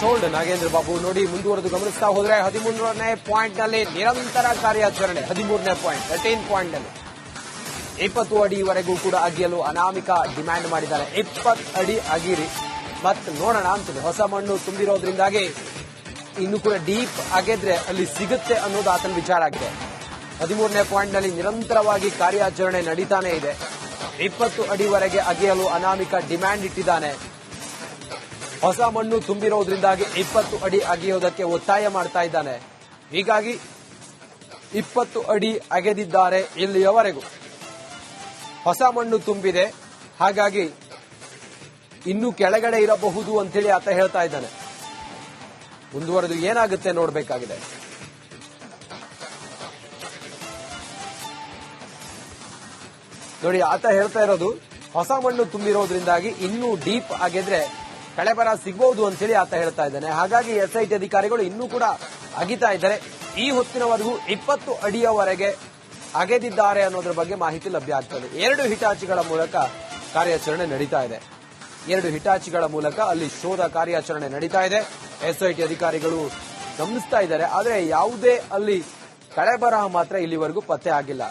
Sold Nagendra Babu ನೋಡಿ ಮುಂದುವರೆದು ಗಮನಿಸ್ತಾ ಹೋದ್ರೆ 13ನೇ ಪಾಯಿಂಟ್ ನಲ್ಲಿ ನಿರಂತರ ಕಾರ್ಯಾಚರಣೆ. 13ನೇ ಪಾಯಿಂಟ್ 13 ಪಾಯಿಂಟ್ ನಲ್ಲಿ 20 ಅಡಿವರೆಗೂ ಕೂಡ ಅಗೆಯಲು ಅನಾಮಿಕ ಡಿಮ್ಯಾಂಡ್ ಮಾಡಿದ್ದಾರೆ. 20 ಅಡಿ ಅಗಿರಿ ಮತ್ತೆ ನೋಡೋಣ ಅಂತಿದೆ. ಹೊಸ ಮಣ್ಣು ತುಂಬಿರೋದ್ರಿಂದಾಗಿ ಇನ್ನು ಕೂಡ ಡೀಪ್ ಅಗೆದ್ರೆ ಅಲ್ಲಿ ಸಿಗುತ್ತೆ ಅನ್ನೋದು ಆತನ ವಿಚಾರ ಆಗಿದೆ. 13ನೇ ಪಾಯಿಂಟ್ ನಲ್ಲಿ ನಿರಂತರವಾಗಿ ಕಾರ್ಯಾಚರಣೆ ನಡೀತಾನೆ ಇದೆ. 20 ಅಡಿವರೆಗೆ ಅಗೆಯಲು ಅನಾಮಿಕ ಡಿಮ್ಯಾಂಡ್ ಇಟ್ಟಿದ್ದಾನೆ. ಹೊಸ ಮಣ್ಣು ತುಂಬಿರೋದ್ರಿಂದಾಗಿ 20 ಅಡಿ ಅಗೆಯೋದಕ್ಕೆ ಒತ್ತಾಯ ಮಾಡ್ತಾ ಇದ್ದಾನೆ. ಹೀಗಾಗಿ 20 ಅಡಿ ಅಗೆದಿದ್ದಾರೆ ಇಲ್ಲಿಯವರೆಗೂ. ಹೊಸ ಮಣ್ಣು ತುಂಬಿದೆ, ಹಾಗಾಗಿ ಇನ್ನು ಕೆಳಗಡೆ ಇರಬಹುದು ಅಂತೇಳಿ ಆತ ಹೇಳ್ತಾ ಇದ್ದಾನೆ. ಮುಂದುವರೆದು ಏನಾಗುತ್ತೆ ನೋಡಬೇಕಾಗಿದೆ. ನೋಡಿ, ಆತ ಹೇಳ್ತಾ ಇರೋದು ಹೊಸ ಮಣ್ಣು ತುಂಬಿರೋದ್ರಿಂದಾಗಿ ಇನ್ನೂ ಡೀಪ್ ಆಗಿದ್ರೆ ಕಳೆಬರ ಸಿಗಬಹುದು ಅಂತೇಳಿ ಆತ ಹೇಳ್ತಾ ಇದ್ದಾನೆ. ಹಾಗಾಗಿ ಎಸ್ಐಟಿ ಅಧಿಕಾರಿಗಳು ಇನ್ನೂ ಕೂಡ ಅಗಿತಾ ಇದ್ದಾರೆ. ಈ ಹೊತ್ತಿನವರೆಗೂ 20 ಅಡಿಯವರೆಗೆ ಅಗೆದಿದ್ದಾರೆ ಅನ್ನೋದ್ರ ಬಗ್ಗೆ ಮಾಹಿತಿ ಲಭ್ಯ ಆಗ್ತದೆ. 2 ಹಿಟಾಚಿಗಳ ಮೂಲಕ ಕಾರ್ಯಾಚರಣೆ ನಡೀತಾ ಇದೆ. 2 ಹಿಟಾಚಿಗಳ ಮೂಲಕ ಅಲ್ಲಿ ಶೋಧ ಕಾರ್ಯಾಚರಣೆ ನಡೀತಾ ಇದೆ. ಎಸ್ಐಟಿ ಅಧಿಕಾರಿಗಳು ಗಮನಿಸ್ತಾ ಇದ್ದಾರೆ. ಆದರೆ ಯಾವುದೇ ಅಲ್ಲಿ ಕಳೆಬರಹ ಮಾತ್ರ ಇಲ್ಲಿವರೆಗೂ ಪತ್ತೆ ಆಗಿಲ್ಲ.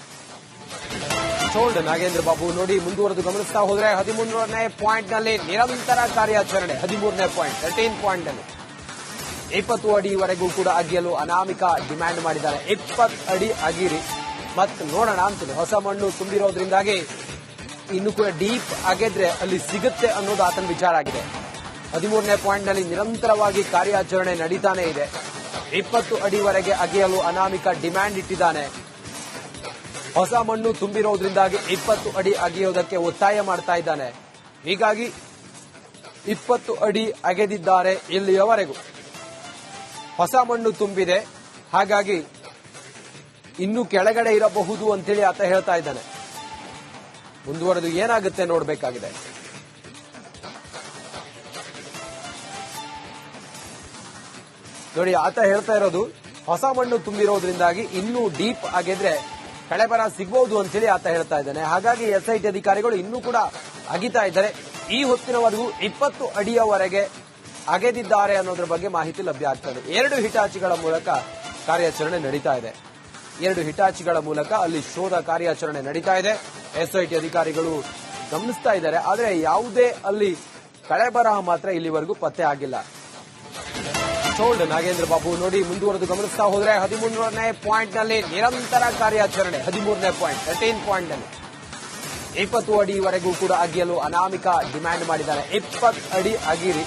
ಸೋಲ್ಡ್ ನಾಗೇಂದ್ರ ಬಾಬು ನೋಡಿ ಮುಂದುವರೆದು ಗಮನಿಸ್ತಾ ಹೋದ್ರೆ 13ನೇ ಪಾಯಿಂಟ್ ನಲ್ಲಿ ನಿರಂತರ ಕಾರ್ಯಾಚರಣೆ. 13ನೇ ಪಾಯಿಂಟ್ 13 ಪಾಯಿಂಟ್ ನಲ್ಲಿ 20 ಅಡಿವರೆಗೂ ಕೂಡ ಅಗೆಯಲು ಅನಾಮಿಕ ಡಿಮ್ಯಾಂಡ್ ಮಾಡಿದ್ದಾರೆ. 20 ಅಡಿ ಅಗಿರಿ ಮತ್ತೆ ನೋಡೋಣ ಅಂತಿದೆ. ಹೊಸ ಮಣ್ಣು ತುಂಬಿರೋದ್ರಿಂದಾಗಿ ಇನ್ನು ಕೂಡ ಡೀಪ್ ಅಗೆದ್ರೆ ಅಲ್ಲಿ ಸಿಗುತ್ತೆ ಅನ್ನೋದು ಆತನ ವಿಚಾರ ಆಗಿದೆ. 13ನೇ ಪಾಯಿಂಟ್ ನಲ್ಲಿ ನಿರಂತರವಾಗಿ ಕಾರ್ಯಾಚರಣೆ ನಡೀತಾನೆ ಇದೆ. 20 ಅಡಿವರೆಗೆ ಅಗೆಯಲು ಅನಾಮಿಕ ಡಿಮ್ಯಾಂಡ್ ಇಟ್ಟಿದ್ದಾನೆ. ಹೊಸ ಮಣ್ಣು ತುಂಬಿರೋದ್ರಿಂದಾಗಿ 20 ಅಡಿ ಅಗೆಯೋದಕ್ಕೆ ಒತ್ತಾಯ ಮಾಡ್ತಾ ಇದ್ದಾನೆ. ಹೀಗಾಗಿ 20 ಅಡಿ ಅಗೆದಿದ್ದಾರೆ ಇಲ್ಲಿಯವರೆಗೂ. ಹೊಸ ಮಣ್ಣು ತುಂಬಿದೆ, ಹಾಗಾಗಿ ಇನ್ನು ಕೆಳಗಡೆ ಇರಬಹುದು ಅಂತೇಳಿ ಆತ ಹೇಳ್ತಾ ಇದ್ದಾನೆ. ಮುಂದುವರೆದು ಏನಾಗುತ್ತೆ ನೋಡಬೇಕಾಗಿದೆ. ನೋಡಿ, ಆತ ಹೇಳ್ತಾ ಇರೋದು ಹೊಸ ಮಣ್ಣು ತುಂಬಿರೋದ್ರಿಂದಾಗಿ ಇನ್ನೂ ಡೀಪ್ ಆಗಿದ್ರೆ ಕಳೆಬರ ಸಿಗಬಹುದು ಅಂತೇಳಿ ಆತ ಹೇಳ್ತಾ ಇದ್ದಾನೆ. ಹಾಗಾಗಿ ಎಸ್ಐಟಿ ಅಧಿಕಾರಿಗಳು ಇನ್ನೂ ಕೂಡ ಅಗಿತಾ ಇದ್ದಾರೆ. ಈ ಹೊತ್ತಿನವರೆಗೂ 20 ಅಡಿಯವರೆಗೆ ಅಗೆದಿದ್ದಾರೆ ಅನ್ನೋದ್ರ ಬಗ್ಗೆ ಮಾಹಿತಿ ಲಭ್ಯ ಆಗ್ತದೆ. 2 ಹಿಟಾಚಿಗಳ ಮೂಲಕ ಕಾರ್ಯಾಚರಣೆ ನಡೀತಾ ಇದೆ. 2 ಹಿಟಾಚಿಗಳ ಮೂಲಕ ಅಲ್ಲಿ ಶೋಧ ಕಾರ್ಯಾಚರಣೆ ನಡೀತಾ ಇದೆ. ಎಸ್ಐಟಿ ಅಧಿಕಾರಿಗಳು ಗಮನಿಸ್ತಾ ಇದ್ದಾರೆ. ಆದರೆ ಯಾವುದೇ ಅಲ್ಲಿ ಕಳೆಬರಹ ಮಾತ್ರ ಇಲ್ಲಿವರೆಗೂ ಪತ್ತೆ ಆಗಿಲ್ಲ. ಸೋಲ್ಡ್ ನಾಗೇಂದ್ರ ಬಾಬು ನೋಡಿ ಮುಂದುವರೆದು ಗಮನಿಸ್ತಾ ಹೋದ್ರೆ 13ನೇ ಪಾಯಿಂಟ್ ನಲ್ಲಿ ನಿರಂತರ ಕಾರ್ಯಾಚರಣೆ. 13ನೇ ಪಾಯಿಂಟ್ 13 ಪಾಯಿಂಟ್ ನಲ್ಲಿ 20 ಅಡಿವರೆಗೂ ಕೂಡ ಅಗೆಯಲು ಅನಾಮಿಕ ಡಿಮ್ಯಾಂಡ್ ಮಾಡಿದ್ದಾರೆ. 20 ಅಡಿ ಅಗಿರಿ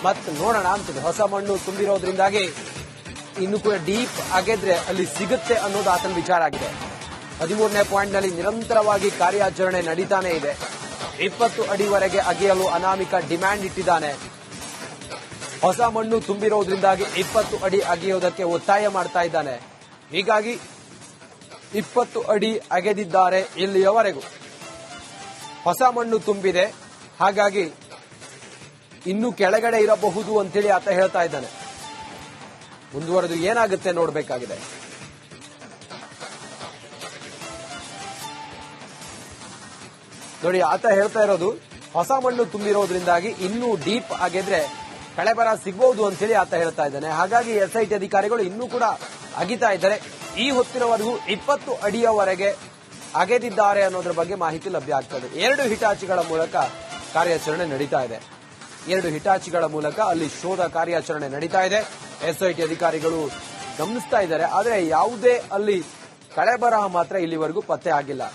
ಮತ್ತೆ ನೋಡೋಣ ಅಂತಿದೆ. ಹೊಸ ಮಣ್ಣು ತುಂಬಿರೋದ್ರಿಂದಾಗಿ ಇನ್ನು ಕೂಡ ಡೀಪ್ ಅಗೆದ್ರೆ ಅಲ್ಲಿ ಸಿಗುತ್ತೆ ಅನ್ನೋದು ಆತನ ವಿಚಾರ ಆಗಿದೆ. 13ನೇ ಪಾಯಿಂಟ್ ನಲ್ಲಿ ನಿರಂತರವಾಗಿ ಕಾರ್ಯಾಚರಣೆ ನಡೀತಾನೆ ಇದೆ. 20 ಅಡಿವರೆಗೆ ಅಗೆಯಲು ಅನಾಮಿಕ ಡಿಮ್ಯಾಂಡ್ ಇಟ್ಟಿದ್ದಾನೆ. ಹೊಸ ಮಣ್ಣು ತುಂಬಿರೋದ್ರಿಂದಾಗಿ 20 ಅಡಿ ಅಗೆಯೋದಕ್ಕೆ ಒತ್ತಾಯ ಮಾಡ್ತಾ ಇದ್ದಾನೆ. ಹೀಗಾಗಿ 20 ಅಡಿ ಅಗೆದಿದ್ದಾರೆ ಇಲ್ಲಿಯವರೆಗೂ. ಹೊಸ ಮಣ್ಣು ತುಂಬಿದೆ, ಹಾಗಾಗಿ ಇನ್ನು ಕೆಳಗಡೆ ಇರಬಹುದು ಅಂತೇಳಿ ಆತ ಹೇಳ್ತಾ ಇದ್ದಾನೆ. ಮುಂದುವರೆದು ಏನಾಗುತ್ತೆ ನೋಡಬೇಕಾಗಿದೆ. ನೋಡಿ, ಆತ ಹೇಳ್ತಾ ಇರೋದು ಹೊಸ ಮಣ್ಣು ತುಂಬಿರೋದ್ರಿಂದಾಗಿ ಇನ್ನೂ ಡೀಪ್ ಆಗಿದ್ರೆ ಕಳೆಬರ ಸಿಗಬಹುದು ಅಂತೇಳಿ ಆತ ಹೇಳ್ತಾ ಇದ್ದಾನೆ. ಹಾಗಾಗಿ ಎಸ್ಐಟಿ ಅಧಿಕಾರಿಗಳು ಇನ್ನೂ ಕೂಡ ಅಗಿತಾ ಇದ್ದಾರೆ. ಈ ಹೊತ್ತಿನವರೆಗೂ 20 ಅಡಿಯವರೆಗೆ ಅಗೆದಿದ್ದಾರೆ ಅನ್ನೋದ್ರ ಬಗ್ಗೆ ಮಾಹಿತಿ ಲಭ್ಯ ಆಗ್ತದೆ. 2 ಹಿಟಾಚಿಗಳ ಮೂಲಕ ಕಾರ್ಯಾಚರಣೆ ನಡೀತಾ ಇದೆ. 2 ಹಿಟಾಚಿಗಳ ಮೂಲಕ ಅಲ್ಲಿ ಶೋಧ ಕಾರ್ಯಾಚರಣೆ ನಡೀತಾ ಇದೆ. ಎಸ್ಐಟಿ ಅಧಿಕಾರಿಗಳು ಗಮನಿಸ್ತಾ ಇದ್ದಾರೆ. ಆದರೆ ಯಾವುದೇ ಅಲ್ಲಿ ಕಳೆಬರಹ ಮಾತ್ರ ಇಲ್ಲಿವರೆಗೂ ಪತ್ತೆ ಆಗಿಲ್ಲ.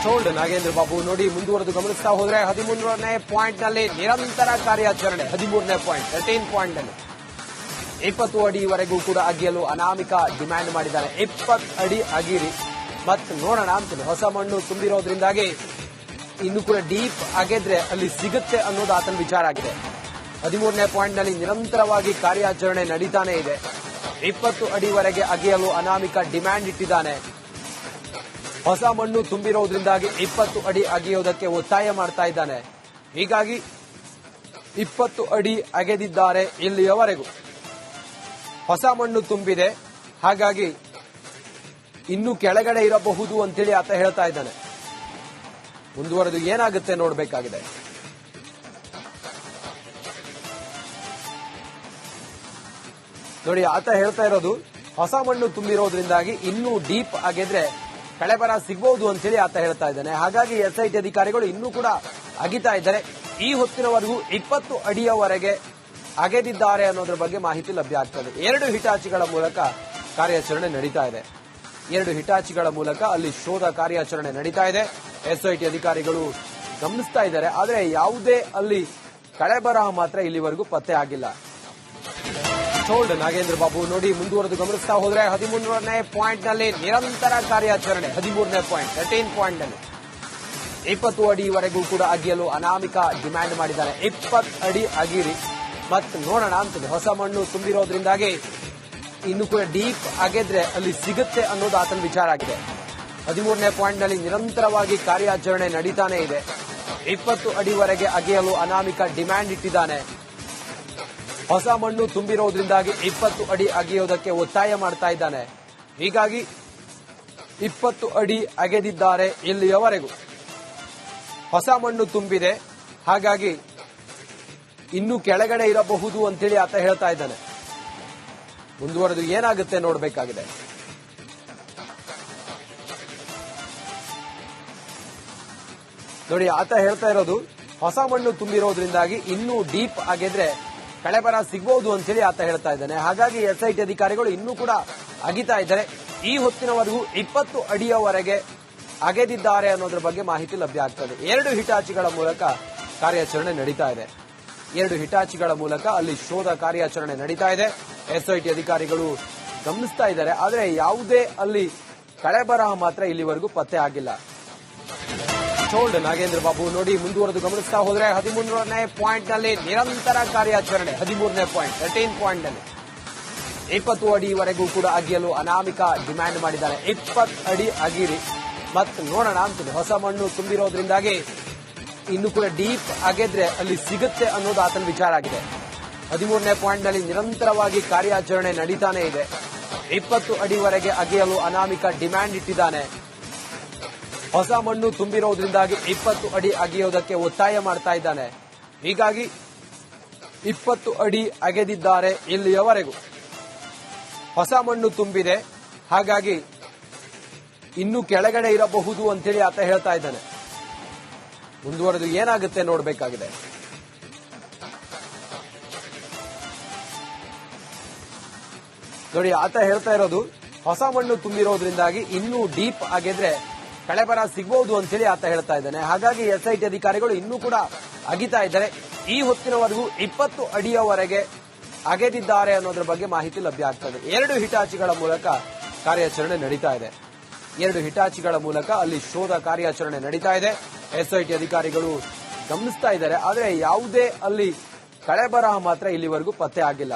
ಸೋಲ್ಡ್ ನಾಗೇಂದ್ರ ಬಾಬು ನೋಡಿ ಮುಂದುವರೆದು ಗಮನಿಸ್ತಾ ಹೋದ್ರೆ 13ನೇ ಪಾಯಿಂಟ್ ನಲ್ಲಿ ನಿರಂತರ ಕಾರ್ಯಾಚರಣೆ. 13ನೇ ಪಾಯಿಂಟ್ 13 ಪಾಯಿಂಟ್ ನಲ್ಲಿ 20 ಅಡಿವರೆಗೂ ಕೂಡ ಅಗೆಯಲು ಅನಾಮಿಕ ಡಿಮ್ಯಾಂಡ್ ಮಾಡಿದ್ದಾರೆ. 20 ಅಡಿ ಅಗಿರಿ ಮತ್ತೆ ನೋಡೋಣ ಅಂತಿದೆ. ಹೊಸ ಮಣ್ಣು ತುಂಬಿರೋದ್ರಿಂದಾಗಿ ಇನ್ನು ಕೂಡ ಡೀಪ್ ಅಗೆದ್ರೆ ಅಲ್ಲಿ ಸಿಗುತ್ತೆ ಅನ್ನೋದು ಆತನ ವಿಚಾರ ಆಗಿದೆ. 13ನೇ ಪಾಯಿಂಟ್ ನಲ್ಲಿ ನಿರಂತರವಾಗಿ ಕಾರ್ಯಾಚರಣೆ ನಡೀತಾನೆ ಇದೆ. 20 ಅಡಿವರೆಗೆ ಅಗೆಯಲು ಅನಾಮಿಕ ಡಿಮ್ಯಾಂಡ್ ಇಟ್ಟಿದ್ದಾನೆ. ಹೊಸ ಮಣ್ಣು ತುಂಬಿರೋದ್ರಿಂದಾಗಿ 20 ಅಡಿ ಅಗೆಯೋದಕ್ಕೆ ಒತ್ತಾಯ ಮಾಡ್ತಾ ಇದ್ದಾನೆ. ಹೀಗಾಗಿ 20 ಅಡಿ ಅಗೆದಿದ್ದಾರೆ ಇಲ್ಲಿಯವರೆಗೂ. ಹೊಸ ಮಣ್ಣು ತುಂಬಿದೆ, ಹಾಗಾಗಿ ಇನ್ನು ಕೆಳಗಡೆ ಇರಬಹುದು ಅಂತೇಳಿ ಆತ ಹೇಳ್ತಾ ಇದ್ದಾನೆ. ಮುಂದುವರೆದು ಏನಾಗುತ್ತೆ ನೋಡಬೇಕಾಗಿದೆ. ನೋಡಿ, ಆತ ಹೇಳ್ತಾ ಇರೋದು ಹೊಸ ಮಣ್ಣು ತುಂಬಿರೋದ್ರಿಂದಾಗಿ ಇನ್ನೂ ಡೀಪ್ ಆಗಿದ್ರೆ ಕಳೆಬರ ಸಿಗಬಹುದು ಅಂತ ಹೇಳಿ ಆತ ಹೇಳ್ತಾ ಇದ್ದಾನೆ. ಹಾಗಾಗಿ ಎಸ್ಐಟಿ ಅಧಿಕಾರಿಗಳು ಇನ್ನೂ ಕೂಡ ಅಗಿತಾ ಇದ್ದಾರೆ. ಈ ಹೊತ್ತಿನವರೆಗೂ 20 ಅಡಿಯವರೆಗೆ ಅಗೆದಿದ್ದಾರೆ ಅನ್ನೋದ್ರ ಬಗ್ಗೆ ಮಾಹಿತಿ ಲಭ್ಯ ಆಗ್ತದೆ. 2 ಹಿಟಾಚಿಗಳ ಮೂಲಕ ಕಾರ್ಯಾಚರಣೆ ನಡೀತಾ ಇದೆ. 2 ಹಿಟಾಚಿಗಳ ಮೂಲಕ ಅಲ್ಲಿ ಶೋಧ ಕಾರ್ಯಾಚರಣೆ ನಡೀತಾ ಇದೆ. ಎಸ್ಐಟಿ ಅಧಿಕಾರಿಗಳು ಗಮನಿಸ್ತಾ ಇದ್ದಾರೆ. ಆದರೆ ಯಾವುದೇ ಅಲ್ಲಿ ಕಳೆಬರಹ ಮಾತ್ರ ಇಲ್ಲಿವರೆಗೂ ಪತ್ತೆ ಆಗಿಲ್ಲ. ಟೋಲ್ಡ್ ನಾಗೇಂದ್ರ ಬಾಬು. ನೋಡಿ, ಮುಂದುವರೆದು ಗಮನಿಸ್ತಾ ಹೋದ್ರೆ 13ನೇ ಪಾಯಿಂಟ್ ನಲ್ಲಿ ನಿರಂತರ ಕಾರ್ಯಾಚರಣೆ. 13ನೇ ಪಾಯಿಂಟ್ 13 ಪಾಯಿಂಟ್ ನಲ್ಲಿ 20 ಅಡಿವರೆಗೂ ಕೂಡ ಅಗಿಯಲು ಅನಾಮಿಕ ಡಿಮ್ಯಾಂಡ್ ಮಾಡಿದ್ದಾರೆ. 20 ಅಡಿ ಅಗಿರಿ ಮತ್ತೆ ನೋಡೋಣ ಅಂತದೆ. ಹೊಸ ಮಣ್ಣು ತುಂಬಿರೋದ್ರಿಂದಾಗಿ ಇನ್ನು ಕೂಡ ಡೀಪ್ ಆಗಿದ್ರೆ ಅಲ್ಲಿ ಸಿಗುತ್ತೆ ಅನ್ನೋದು ಆತನ ವಿಚಾರ ಆಗಿದೆ. 13ನೇ ಪಾಯಿಂಟ್ ನಲ್ಲಿ ನಿರಂತರವಾಗಿ ಕಾರ್ಯಾಚರಣೆ ನಡೀತಾನೆ ಇದೆ. 20 ಅಡಿವರೆಗೆ ಅಗೆಯಲು ಅನಾಮಿಕ ಡಿಮ್ಯಾಂಡ್ ಇಟ್ಟಿದ್ದಾನೆ. ಹೊಸ ಮಣ್ಣು ತುಂಬಿರೋದ್ರಿಂದಾಗಿ 20 ಅಡಿ ಅಗೆಯೋದಕ್ಕೆ ಒತ್ತಾಯ ಮಾಡ್ತಾ ಇದ್ದಾನೆ. ಹೀಗಾಗಿ 20 ಅಡಿ ಅಗೆದಿದ್ದಾರೆ ಇಲ್ಲಿಯವರೆಗೂ. ಹೊಸ ಮಣ್ಣು ತುಂಬಿದೆ, ಹಾಗಾಗಿ ಇನ್ನೂ ಕೆಳಗಡೆ ಇರಬಹುದು ಅಂತೇಳಿ ಆತ ಹೇಳ್ತಾ ಇದ್ದಾನೆ. ಮುಂದುವರೆದು ಏನಾಗುತ್ತೆ ನೋಡಬೇಕಾಗಿದೆ. ನೋಡಿ, ಆತ ಹೇಳ್ತಾ ಇರೋದು ಹೊಸ ಮಣ್ಣು ತುಂಬಿರೋದ್ರಿಂದಾಗಿ ಇನ್ನೂ ಡೀಪ್ ಆಗಿದ್ರೆ ಕಳೆಬರ ಸಿಗಬಹುದು ಅಂತ ಹೇಳಿ ಆತ ಹೇಳ್ತಾ ಇದ್ದಾನೆ. ಹಾಗಾಗಿ ಎಸ್ಐಟಿ ಅಧಿಕಾರಿಗಳು ಇನ್ನೂ ಕೂಡ ಅಗಿತಾ ಇದ್ದಾರೆ. ಈ ಹೊತ್ತಿನವರೆಗೂ 20 ಅಡಿಯವರೆಗೆ ಅಗೆದಿದ್ದಾರೆ ಅನ್ನೋದ್ರ ಬಗ್ಗೆ ಮಾಹಿತಿ ಲಭ್ಯ ಆಗ್ತದೆ. 2 ಹಿಟಾಚಿಗಳ ಮೂಲಕ ಕಾರ್ಯಾಚರಣೆ ನಡೀತಾ ಇದೆ. 2 ಹಿಟಾಚಿಗಳ ಮೂಲಕ ಅಲ್ಲಿ ಶೋಧ ಕಾರ್ಯಾಚರಣೆ ನಡೀತಾ ಇದೆ. ಎಸ್ಐಟಿ ಅಧಿಕಾರಿಗಳು ಗಮನಿಸ್ತಾ ಇದ್ದಾರೆ. ಆದರೆ ಯಾವುದೇ ಅಲ್ಲಿ ಕಳೆಬರಹ ಮಾತ್ರ ಇಲ್ಲಿವರೆಗೂ ಪತ್ತೆ ಆಗಿಲ್ಲ. ಟೋಲ್ಡ್ ನಾಗೇಂದ್ರ ಬಾಬು. ನೋಡಿ, ಮುಂದುವರೆದು ಗಮನಿಸ್ತಾ ಹೋದ್ರೆ 13ನೇ ಪಾಯಿಂಟ್ ನಲ್ಲಿ ನಿರಂತರ ಕಾರ್ಯಾಚರಣೆ. 13ನೇ ಪಾಯಿಂಟ್ 13 ಪಾಯಿಂಟ್ ನಲ್ಲಿ 20 ಅಡಿವರೆಗೂ ಕೂಡ ಅಗಿಯಲು ಅನಾಮಿಕ ಡಿಮ್ಯಾಂಡ್ ಮಾಡಿದ್ದಾರೆ. 20 ಅಡಿ ಅಗಿರಿ ಮತ್ತೆ ನೋಡೋಣ ಅಂತದೆ. ಹೊಸ ಮಣ್ಣು ತುಂಬಿರೋದ್ರಿಂದಾಗಿ ಇನ್ನು ಕೂಡ ಡೀಪ್ ಅಗೆದ್ರೆ ಅಲ್ಲಿ ಸಿಗುತ್ತೆ ಅನ್ನೋದು ಆತನ ವಿಚಾರ ಆಗಿದೆ. 13ನೇ ಪಾಯಿಂಟ್ ನಲ್ಲಿ ನಿರಂತರವಾಗಿ ಕಾರ್ಯಾಚರಣೆ ನಡೀತಾನೆ ಇದೆ. 20 ಅಡಿವರೆಗೆ ಅಗೆಯಲು ಅನಾಮಿಕ ಡಿಮ್ಯಾಂಡ್ ಇಟ್ಟಿದ್ದಾನೆ. ಹೊಸ ಮಣ್ಣು ತುಂಬಿರೋದ್ರಿಂದಾಗಿ 20 ಅಡಿ ಅಗೆಯೋದಕ್ಕೆ ಒತ್ತಾಯ ಮಾಡ್ತಾ ಇದ್ದಾನೆ. ಹೀಗಾಗಿ 20 ಅಡಿ ಅಗೆದಿದ್ದಾರೆ ಇಲ್ಲಿಯವರೆಗೂ. ಹೊಸ ಮಣ್ಣು ತುಂಬಿದೆ, ಹಾಗಾಗಿ ಇನ್ನೂ ಕೆಳಗಡೆ ಇರಬಹುದು ಅಂತೇಳಿ ಆತ ಹೇಳ್ತಾ ಇದ್ದಾನೆ. ಮುಂದುವರೆದು ಏನಾಗುತ್ತೆ ನೋಡಬೇಕಾಗಿದೆ. ನೋಡಿ, ಆತ ಹೇಳ್ತಾ ಇರೋದು ಹೊಸ ಮಣ್ಣು ತುಂಬಿರೋದ್ರಿಂದಾಗಿ ಇನ್ನೂ ಡೀಪ್ ಆಗಿದ್ರೆ ಕಳೆಬರ ಸಿಗಬಹುದು ಅಂತ ಹೇಳಿ ಆತ ಹೇಳ್ತಾ ಇದ್ದಾನೆ. ಹಾಗಾಗಿ ಎಸ್ಐಟಿ ಅಧಿಕಾರಿಗಳು ಇನ್ನೂ ಕೂಡ ಅಗಿತಾ ಇದ್ದಾರೆ. ಈ ಹೊತ್ತಿನವರೆಗೂ 20 ಅಡಿಯವರೆಗೆ ಅಗೆದಿದ್ದಾರೆ ಅನ್ನೋದ್ರ ಬಗ್ಗೆ ಮಾಹಿತಿ ಲಭ್ಯ ಆಗ್ತದೆ. 2 ಹಿಟಾಚಿಗಳ ಮೂಲಕ ಕಾರ್ಯಾಚರಣೆ ನಡೀತಾ ಇದೆ. 2 ಹಿಟಾಚಿಗಳ ಮೂಲಕ ಅಲ್ಲಿ ಶೋಧ ಕಾರ್ಯಾಚರಣೆ ನಡೀತಾ ಇದೆ. ಎಸ್ಐಟಿ ಅಧಿಕಾರಿಗಳು ಗಮನಿಸ್ತಾ ಇದ್ದಾರೆ. ಆದರೆ ಯಾವುದೇ ಅಲ್ಲಿ ಕಳೆಬರಹ ಮಾತ್ರ ಇಲ್ಲಿವರೆಗೂ ಪತ್ತೆ ಆಗಿಲ್ಲ.